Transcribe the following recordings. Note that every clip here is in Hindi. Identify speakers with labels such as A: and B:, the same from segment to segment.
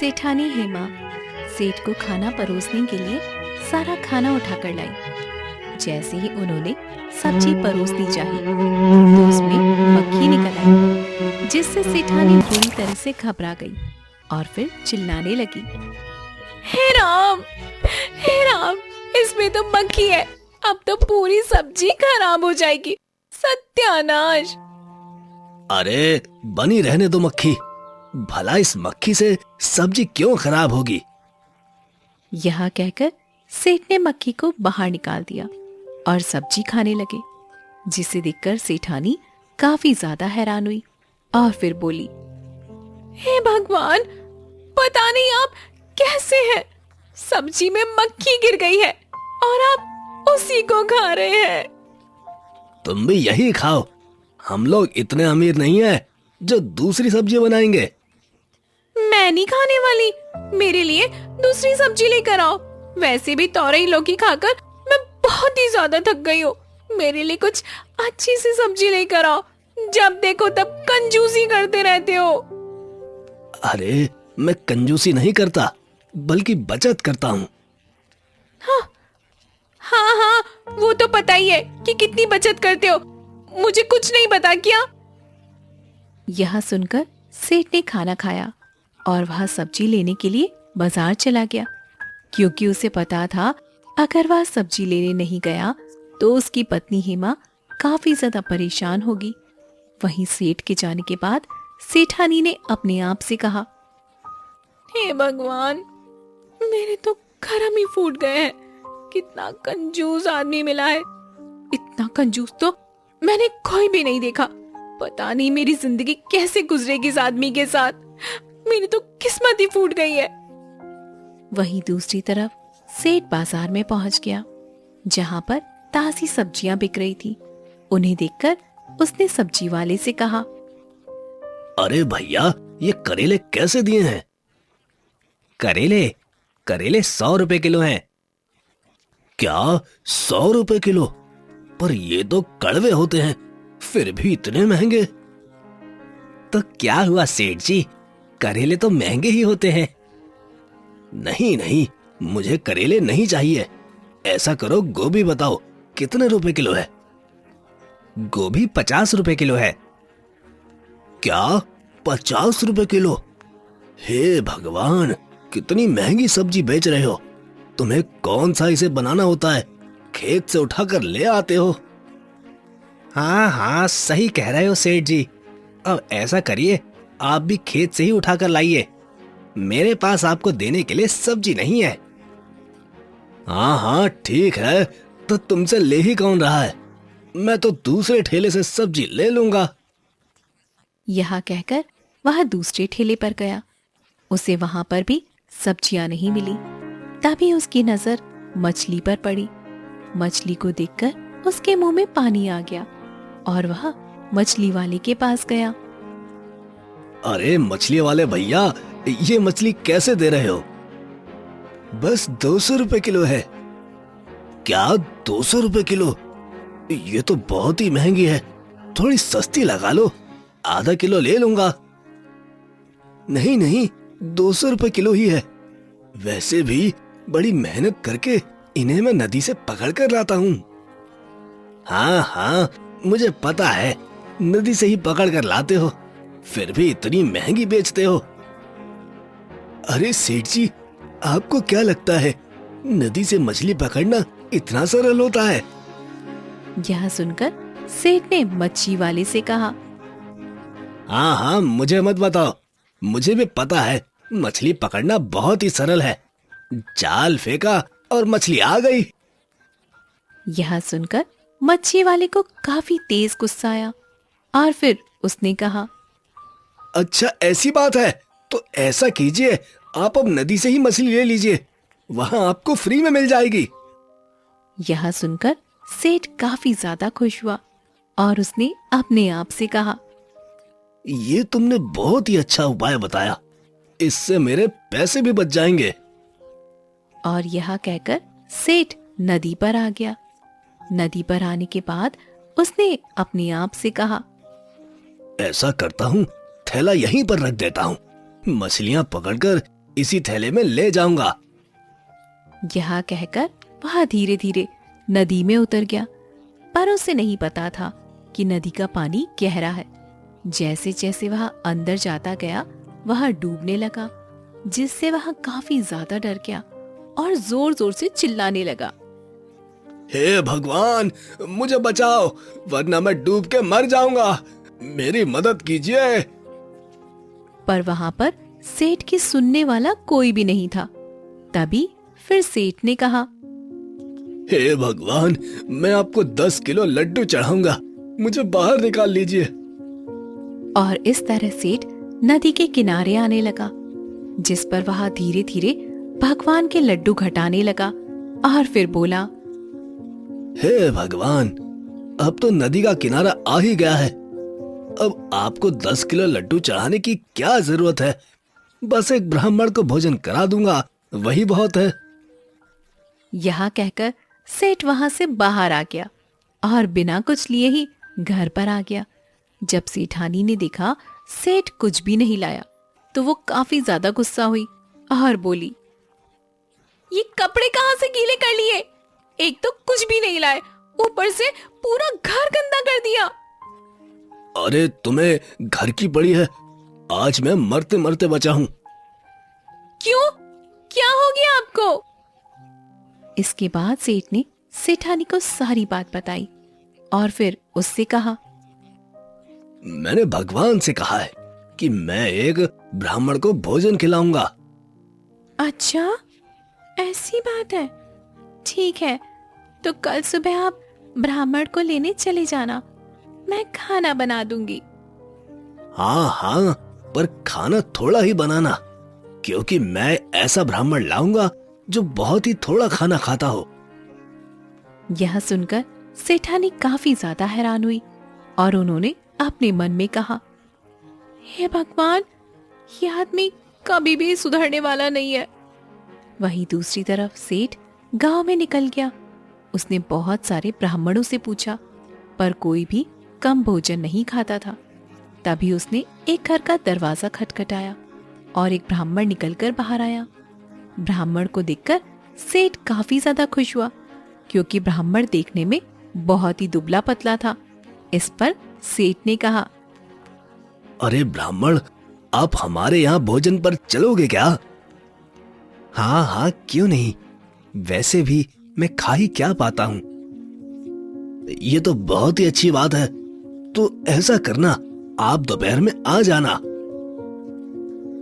A: सेठानी हेमा सेठ को खाना परोसने के लिए सारा खाना उठाकर लाई। जैसे ही उन्होंने सब्जी परोसनी चाहिए तो उसमें मक्खी निकल आई, जिससे सेठानी बुरी तरह से घबरा गई और फिर चिल्लाने लगी, हे राम, हे राम, इसमें तो मक्खी है, अब तो पूरी सब्जी खराब हो जाएगी, सत्यानाश।
B: अरे बनी रहने दो मक्खी, भला इस मक्खी से सब्जी क्यों खराब होगी।
A: यह कहकर सेठ ने मक्खी को बाहर निकाल दिया और सब्जी खाने लगे, जिसे देखकर सेठानी काफी ज्यादा हैरान हुई और फिर बोली, हे भगवान, पता नहीं आप कैसे हैं, सब्जी में मक्खी गिर गई है और आप उसी को खा रहे हैं।
B: तुम भी यही खाओ, हम लोग इतने अमीर नहीं हैं जो दूसरी सब्जी बनाएंगे।
A: मैं नहीं खाने वाली, मेरे लिए दूसरी सब्जी लेकर आओ। वैसे भी तोरई लौकी खाकर मैं बहुत ही ज्यादा थक गई हूँ, मेरे लिए कुछ अच्छी सी सब्जी लेकर आओ, जब देखो तब कंजूसी करते रहते हो।
B: अरे मैं कंजूसी नहीं करता, बल्कि बचत करता हूँ।
A: हाँ, वो तो पता ही है कि कितनी बचत करते हो, मुझे कुछ नहीं पता क्या। यह सुनकर सेठ ने खाना खाया और वह सब्जी लेने के लिए बाजार चला गया, क्योंकि उसे पता था अगर वह सब्जी लेने नहीं गया तो उसकी पत्नी हेमा काफी ज्यादा परेशान होगी। वहीं सेठ के जाने के बाद सेठानी ने अपने आप से कहा, हे भगवान, मेरे तो कर्म ही फूट गए हैं, कितना कंजूस आदमी मिला है, इतना कंजूस तो मैंने कोई भी नहीं देखा। पता नहीं मेरी जिंदगी कैसे गुजरेगी इस आदमी के साथ, मेरी तो किस्मत ही फूट गई है। वहीं दूसरी तरफ सेठ बाजार में पहुंच गया, जहां पर ताजी सब्जियां बिक रही थी। उन्हें देखकर उसने सब्जी वाले से कहा,
B: अरे भैया, ये करेले कैसे दिए हैं। करेले 100 रुपए किलो हैं। क्या 100 रुपए किलो? पर ये तो कड़वे होते हैं, फिर भी इतने महंगे। तो क्या हुआ सेठ जी, करेले तो महंगे ही होते हैं। नहीं, मुझे करेले नहीं चाहिए। ऐसा करो, गोभी बताओ कितने रुपए किलो है। गोभी 50 रुपए किलो है। क्या 50 रुपए किलो? हे भगवान, कितनी महंगी सब्जी बेच रहे हो। तुम्हें कौन सा इसे बनाना होता है, खेत से उठाकर ले आते हो। हाँ, सही कह रहे हो सेठ जी। अब ऐसा करिए, आप भी खेत से ही उठाकर लाइए, मेरे पास आपको देने के लिए सब्जी नहीं है। हाँ, ठीक है, तो तुमसे ले ही कौन रहा है, मैं तो दूसरे ठेले से सब्जी ले लूंगा।
A: यह कहकर वह दूसरे ठेले पर गया। उसे वहां पर भी सब्जियां नहीं मिली। तभी उसकी नजर मछली पर पड़ी। मछली को देखकर उसके मुंह में पानी आ गया और वह मछली वाले के पास गया।
B: अरे मछली वाले भैया, ये मछली कैसे दे रहे हो। बस 200 रुपए किलो है। क्या 200 रुपए किलो? ये तो बहुत ही महंगी है, थोड़ी सस्ती लगा लो, आधा किलो ले लूंगा। नहीं, 200 रुपए किलो ही है। वैसे भी बड़ी मेहनत करके इन्हें मैं नदी से पकड़ कर लाता हूँ। हाँ, मुझे पता है, नदी से ही पकड़ कर लाते हो, फिर भी इतनी महंगी बेचते हो। अरे सेठ जी, आपको क्या लगता है नदी से मछली पकड़ना इतना सरल होता है?
A: यह सुनकर सेठ ने मच्छी वाले से कहा,
B: हाँ, मुझे मत बताओ, मुझे भी पता है मछली पकड़ना बहुत ही सरल है। जाल फेंका और मछली आ गई।
A: यह सुनकर मच्छी वाले को काफी तेज गुस्सा आया और फिर उसने कहा,
B: अच्छा ऐसी बात है, तो ऐसा कीजिए, आप अब नदी से ही मछली ले लीजिए, वहां आपको फ्री में मिल जाएगी।
A: यह सुनकर सेठ काफी ज्यादा खुश हुआ और उसने अपने आप से कहा,
B: ये तुमने बहुत ही अच्छा उपाय बताया, इससे मेरे पैसे भी बच जाएंगे।
A: और यह कहकर सेठ नदी पर आ गया। नदी पर आने के बाद उसने अपने आप से कहा,
B: ऐसा करता हूँ, थैला यहीं पर रख देता हूँ, मछलियां पकड़कर इसी थैले में ले जाऊंगा।
A: यह कहकर वह धीरे धीरे नदी में उतर गया, पर उसे नहीं पता था कि नदी का पानी गहरा है। जैसे जैसे वह अंदर जाता गया वह डूबने लगा, जिससे वह काफी ज्यादा डर गया और जोर जोर से चिल्लाने लगा।
B: हे भगवान, मुझे बचाओ, वरना मैं डूब के मर जाऊंगा। मेरी मदद कीजिए।
A: पर वहां पर सेठ की सुनने वाला कोई भी नहीं था। तभी फिर सेठ ने कहा,
B: हे भगवान, मैं आपको 10 किलो लड्डू चढ़ाऊंगा, मुझे बाहर निकाल लीजिए।
A: और इस तरह सेठ नदी के किनारे आने लगा, जिस पर वह धीरे धीरे भगवान के लड्डू घटाने लगा और फिर बोला,
B: हे भगवान, अब तो नदी का किनारा आ ही गया है। अब आपको 10 किलो लड्डू चढ़ाने की क्या जरूरत है? बस एक ब्राह्मण को भोजन करा दूंगा, वही बहुत है।
A: यह कहकर सेठ वहां से बाहर आ गया और बिना कुछ लिए ही घर पर आ गया। जब सेठानी ने देखा सेठ कुछ भी नहीं लाया तो वो काफी ज्यादा गुस्सा हुई और बोली, ये कपड़े कहां से गीले कर लिए? एक तो कुछ भी नहीं लाए, ऊपर से पूरा घर गंदा कर दिया।
B: अरे तुम्हें घर की पड़ी है, आज मैं मरते मरते बचा हूँ।
A: क्यों? क्या हो गया आपको? इसके बाद सेठ ने सेठानी को सारी बात बताई और फिर उससे कहा,
B: मैंने भगवान से कहा है कि मैं एक ब्राह्मण को भोजन खिलाऊंगा।
A: अच्छा, ऐसी बात है। ठीक है, तो कल सुबह आप ब्राह्मण को लेने चले जाना, मैं खाना बना दूंगी।
B: हाँ हाँ, पर खाना थोड़ा ही बनाना, क्योंकि मैं ऐसा ब्राह्मण लाऊंगा जो बहुत ही थोड़ा खाना खाता हो।
A: यह सुनकर सेठानी काफी ज्यादा हैरान हुई और उन्होंने अपने मन में कहा, हे भगवान, ये आदमी कभी भी सुधरने वाला नहीं है। वहीं दूसरी तरफ सेठ गांव में निकल गया। उसने बहुत सारे ब्राह्मणों से पूछा, पर कोई भी कम भोजन नहीं खाता था। तभी उसने एक घर का दरवाजा खटखटाया और एक ब्राह्मण निकलकर बाहर आया। ब्राह्मण को देखकर सेठ काफी ज्यादा खुश हुआ, क्योंकि ब्राह्मण देखने में बहुत ही दुबला पतला था। इस पर सेठ ने कहा,
B: अरे ब्राह्मण, आप हमारे यहाँ भोजन पर चलोगे क्या? हाँ हाँ, क्यों नहीं, वैसे भी मैं खा ही क्या पाता हूँ। ये तो बहुत ही अच्छी बात है। तो ऐसा करना, आप दोपहर में आ जाना।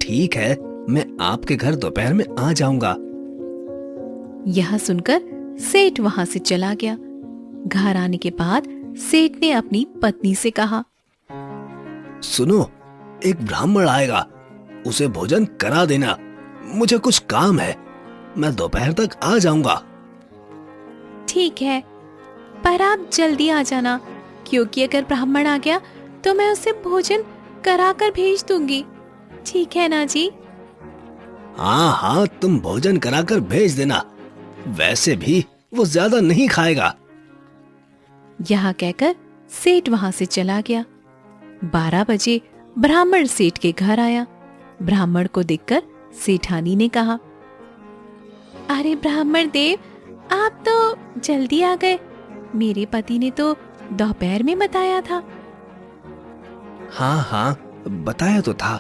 B: ठीक है, मैं आपके घर दोपहर में आ जाऊंगा।
A: यह सुनकर सेठ वहां से चला गया। घर आने के बाद सेठ ने अपनी पत्नी से कहा,
B: सुनो, एक ब्राह्मण आएगा, उसे भोजन करा देना, मुझे कुछ काम है, मैं दोपहर तक आ जाऊंगा।
A: ठीक है, पर आप जल्दी आ जाना, क्योंकि अगर ब्राह्मण आ गया तो मैं उसे भोजन करा कर भेज दूंगी। ठीक है ना जी?
B: हाँ हाँ, तुम भोजन कराकर भेज देना, वैसे भी वो ज्यादा नहीं खाएगा।
A: यह कहकर सेठ वहां से चला गया। 12 बजे ब्राह्मण सेठ के घर आया। ब्राह्मण को देखकर सेठानी ने कहा, अरे ब्राह्मण देव, आप तो जल्दी आ गए। मेरे पति ने तो दोपहर में बताया था।
B: हाँ हाँ, बताया तो था,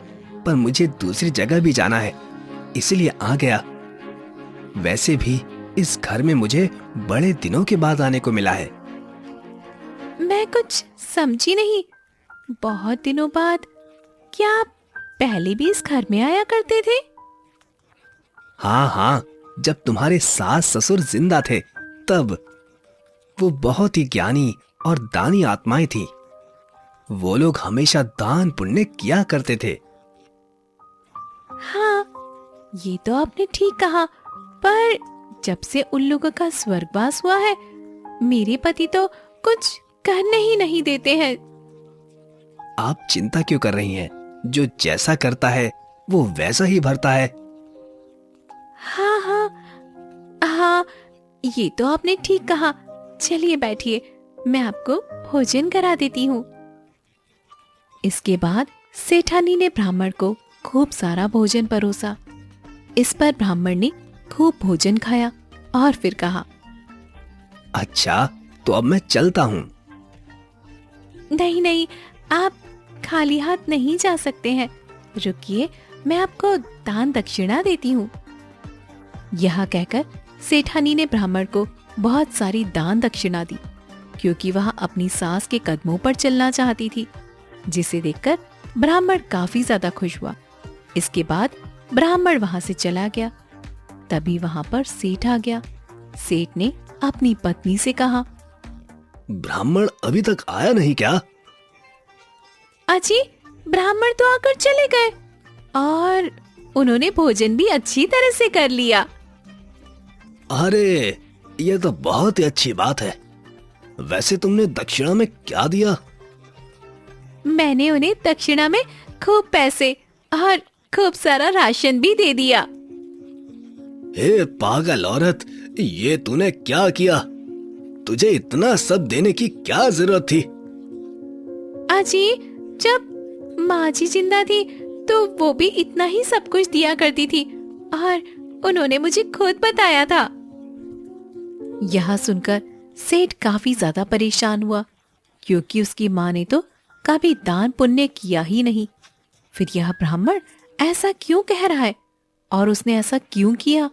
B: पर मुझे दूसरी जगह भी जाना है, इसलिए आ गया। वैसे भी इस घर में मुझे बड़े दिनों के बाद आने को मिला है।
A: मैं कुछ समझी नहीं, बहुत दिनों बाद? क्या आप पहले भी इस घर में आया करते थे?
B: हाँ हाँ, जब तुम्हारे सास ससुर जिंदा थे तब। वो बहुत ही ज्ञानी और दानी आत्माएं थी। वो लोग हमेशा दान पुण्य किया करते थे।
A: हाँ, ये तो आपने ठीक कहा, पर जब से उन लोगों का स्वर्गवास हुआ है, मेरे पति तो कुछ करने ही नहीं देते हैं।
B: आप चिंता क्यों कर रही हैं? जो जैसा करता है वो वैसा ही भरता है।
A: हाँ हाँ हाँ, ये तो आपने ठीक कहा। चलिए बैठिए, मैं आपको भोजन करा देती हूँ। इसके बाद सेठानी ने ब्राह्मण को खूब सारा भोजन परोसा। इस पर ब्राह्मण ने खूब भोजन खाया और फिर कहा,
B: अच्छा, तो अब मैं चलता हूँ।
A: नहीं नहीं, आप खाली हाथ नहीं जा सकते हैं। रुकिए, मैं आपको दान दक्षिणा देती हूँ। यह कहकर सेठानी ने ब्राह्मण को बहुत सारी दान दक्षिणा दी, क्योंकि वह अपनी सास के कदमों पर चलना चाहती थी, जिसे देखकर ब्राह्मण काफी ज्यादा खुश हुआ। इसके बाद ब्राह्मण वहां से चला गया। तभी वहां पर सेठ आ गया। सेठ ने अपनी पत्नी से कहा,
B: ब्राह्मण अभी तक आया नहीं क्या?
A: अजी, ब्राह्मण तो आकर चले गए और उन्होंने भोजन भी अच्छी तरह से कर लिया।
B: अरे, ये तो बहुत ही अच्छी बात है। वैसे तुमने दक्षिणा में क्या दिया?
A: मैंने उन्हें दक्षिणा में खूब पैसे और खूब सारा राशन भी दे दिया।
B: हे पागल औरत, ये तूने क्या किया? तुझे इतना सब देने की क्या जरूरत थी?
A: अजी, जब माँ जी जिंदा थी तो वो भी इतना ही सब कुछ दिया करती थी और उन्होंने मुझे खुद बताया था। यह सुनकर सेठ काफी ज्यादा परेशान हुआ, क्योंकि उसकी माँ ने तो कभी दान पुण्य किया ही नहीं। फिर यह ब्राह्मण ऐसा क्यों कह रहा है और उसने ऐसा क्यों किया?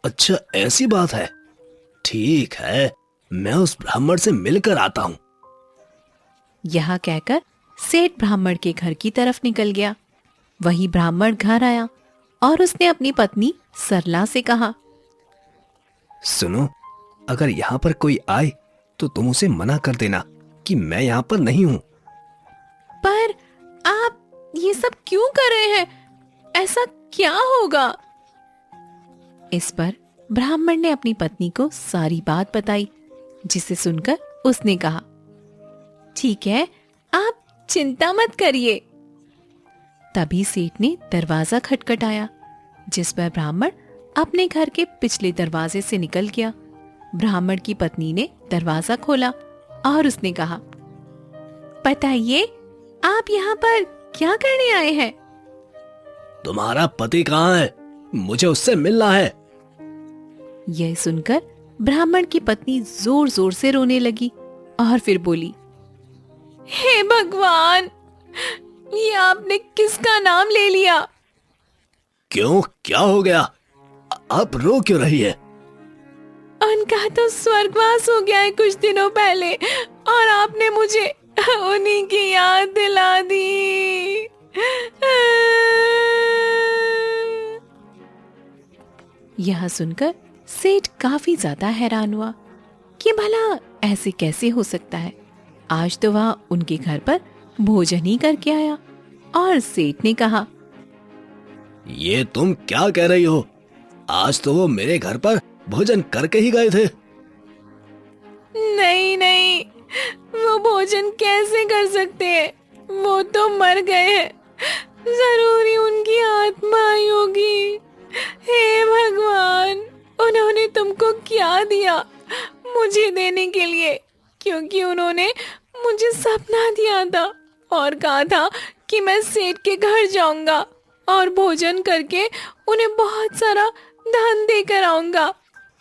B: अच्छा, ऐसी बात है। ठीक है, मैं उस ब्राह्मण से मिलकर आता हूँ।
A: यह कहकर सेठ ब्राह्मण के घर की तरफ निकल गया। वही ब्राह्मण घर आया और उसने अपनी पत्नी सरला से कहा,
B: सुनो, अगर यहाँ पर कोई आए तो तुम उसे मना कर देना कि मैं यहाँ पर नहीं हूँ।
A: पर आप ये सब क्यों कर रहे हैं? ऐसा क्या होगा? इस पर ब्राह्मण ने अपनी पत्नी को सारी बात बताई, जिसे सुनकर उसने कहा, ठीक है, आप चिंता मत करिए। तभी सेठ ने दरवाजा खटखटाया, जिस पर ब्राह्मण अपने घर के पिछले दरवाजे से निकल गया। ब्राह्मण की पत्नी ने दरवाजा खोला और उसने कहा, बताइए, आप यहाँ पर क्या करने आए हैं?
B: तुम्हारा पति कहाँ है? मुझे उससे मिलना है।
A: यह सुनकर ब्राह्मण की पत्नी जोर जोर से रोने लगी और फिर बोली, हे भगवान, ये आपने किसका नाम ले लिया?
B: क्यों, क्या हो गया? आप रो क्यों रही है?
A: उनका तो स्वर्गवास हो गया है कुछ दिनों पहले और आपने मुझे उन्हीं की याद दिला दी। यह सुनकर सेठ काफी ज्यादा हैरान हुआ कि भला ऐसे कैसे हो सकता है। आज तो वह उनके घर पर भोजन ही करके आया। और सेठ ने कहा,
B: ये तुम क्या कह रही हो? आज तो वो मेरे घर पर भोजन करके ही गए थे।
A: नहीं नहीं, वो भोजन कैसे कर सकते हैं? वो तो मर गए हैं। जरूरी उनकी आत्मा आई होगी। हे भगवान, उन्होंने तुमको क्या दिया मुझे देने के लिए? क्योंकि उन्होंने मुझे सपना दिया था और कहा था कि मैं सेठ के घर जाऊंगा और भोजन करके उन्हें बहुत सारा धन देकर आऊंगा।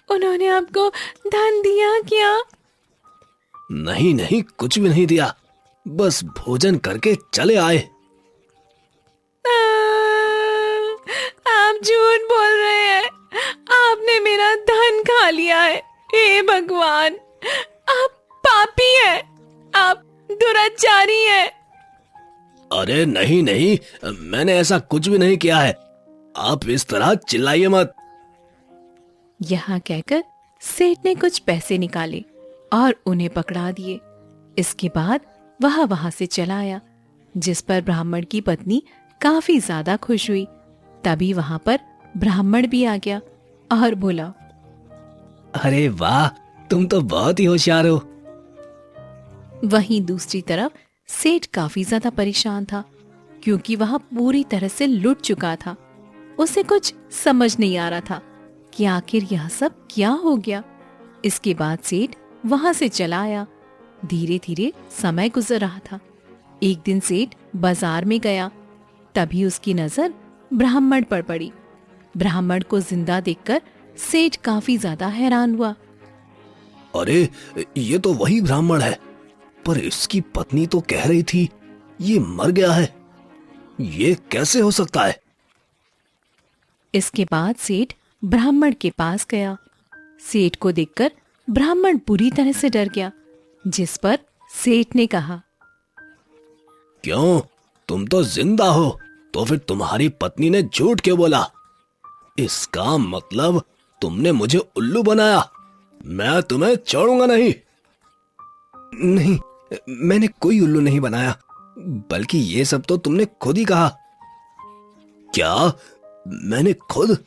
A: उन्होंने आपको धन दिया क्या?
B: नहीं नहीं, कुछ भी नहीं दिया, बस भोजन करके चले आए।
A: आप झूठ बोल रहे हैं। आपने मेरा धन खा लिया है। हे भगवान, आप पापी हैं, आप दुराचारी हैं।
B: अरे नहीं नहीं, मैंने ऐसा कुछ भी नहीं किया है। आप इस तरह चिल्लाइए मत।
A: यहाँ कहकर सेठ ने कुछ पैसे निकाले और उन्हें पकड़ा दिए। इसके बाद वह वहां से चला आया, जिस पर ब्राह्मण की पत्नी काफी ज्यादा खुश हुई। तभी वहां पर ब्राह्मण भी आ गया और बोला,
B: अरे वाह, तुम तो बहुत ही होशियार हो।
A: वहीं दूसरी तरफ सेठ काफी ज्यादा परेशान था, क्योंकि वह पूरी तरह से लुट चुका था। उसे कुछ समझ नहीं आ रहा था कि आखिर यह सब क्या हो गया। इसके बाद सेठ वहां से चला आया। धीरे धीरे समय गुजर रहा था। एक दिन सेठ बाजार में गया। तभी उसकी नजर ब्राह्मण पर पड़ी। ब्राह्मण को जिंदा देखकर सेठ काफी ज्यादा हैरान हुआ।
B: अरे ये तो वही ब्राह्मण है, पर इसकी पत्नी तो कह रही थी ये मर गया है। ये कैसे हो सकता है?
A: इसके बाद सेठ ब्राह्मण के पास गया। सेठ को देखकर ब्राह्मण बुरी तरह से डर गया, जिस पर सेठ ने कहा,
B: क्यों, तुम तो जिंदा हो, तो फिर तुम्हारी पत्नी ने झूठ क्यों बोला? इसका मतलब तुमने मुझे उल्लू बनाया। मैं तुम्हें छोड़ूंगा नहीं। नहीं, मैंने कोई उल्लू नहीं बनाया, बल्कि ये सब तो तुमने खुद ही कहा। क्या? मैंने खुद?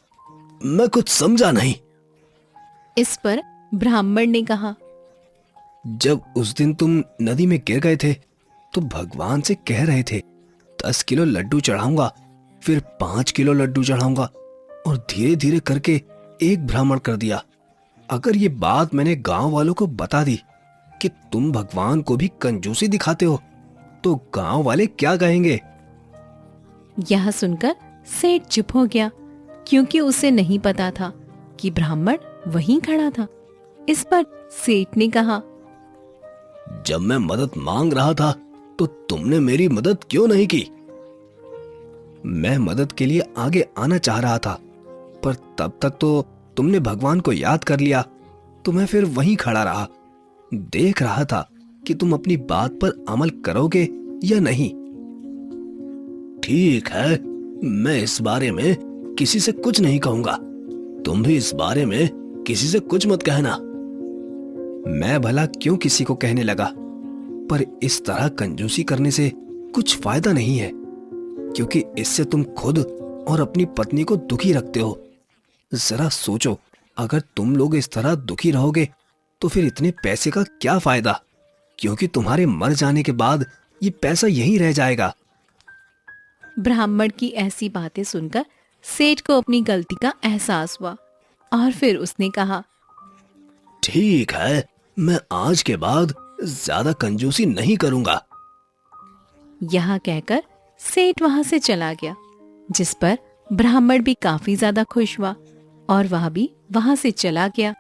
B: मैं कुछ समझा नहीं।
A: इस पर ब्राह्मण ने कहा,
B: जब उस दिन तुम नदी में गिर गए थे तो भगवान से कह रहे थे 10 किलो लड्डू चढ़ाऊंगा, फिर 5 किलो लड्डू चढ़ाऊंगा, और धीरे धीरे करके एक ब्राह्मण कर दिया। अगर ये बात मैंने गांव वालों को बता दी कि तुम भगवान को भी कंजूसी दिखाते हो, तो गांव वाले क्या कहेंगे?
A: यह सुनकर सेठ चुप हो गया, क्योंकि उसे नहीं पता था कि ब्राह्मण वहीं खड़ा था। इस पर सेठ ने कहा,
B: जब मैं मदद मांग रहा था तो तुमने मेरी मदद क्यों नहीं की? मैं मदद के लिए आगे आना चाह रहा था, पर तब तक तो तुमने भगवान को याद कर लिया, तो मैं फिर वहीं खड़ा रहा, देख रहा था कि तुम अपनी बात पर अमल करोगे या नहीं। ठीक है, मैं इस बारे में किसी से कुछ नहीं कहूंगा। तुम भी इस बारे में किसी से कुछ मत कहना। मैं भला क्यों किसी को कहने लगा, पर इस तरह कंजूसी करने से कुछ फायदा नहीं है, क्योंकि इससे तुम खुद और अपनी पत्नी को दुखी रखते हो। जरा सोचो, अगर तुम लोग इस तरह दुखी रहोगे तो फिर इतने पैसे का क्या फायदा, क्योंकि तुम्हारे मर जाने के बाद ये पैसा यहीं रह जाएगा।
A: ब्राह्मण की ऐसी बातें सुनकर सेठ को अपनी गलती का एहसास हुआ, और फिर उसने कहा,
B: ठीक है, मैं आज के बाद ज्यादा कंजूसी नहीं करूंगा।
A: यह कहकर सेठ वहां से चला गया, जिस पर ब्राह्मण भी काफी ज्यादा खुश हुआ और वह भी वहां से चला गया।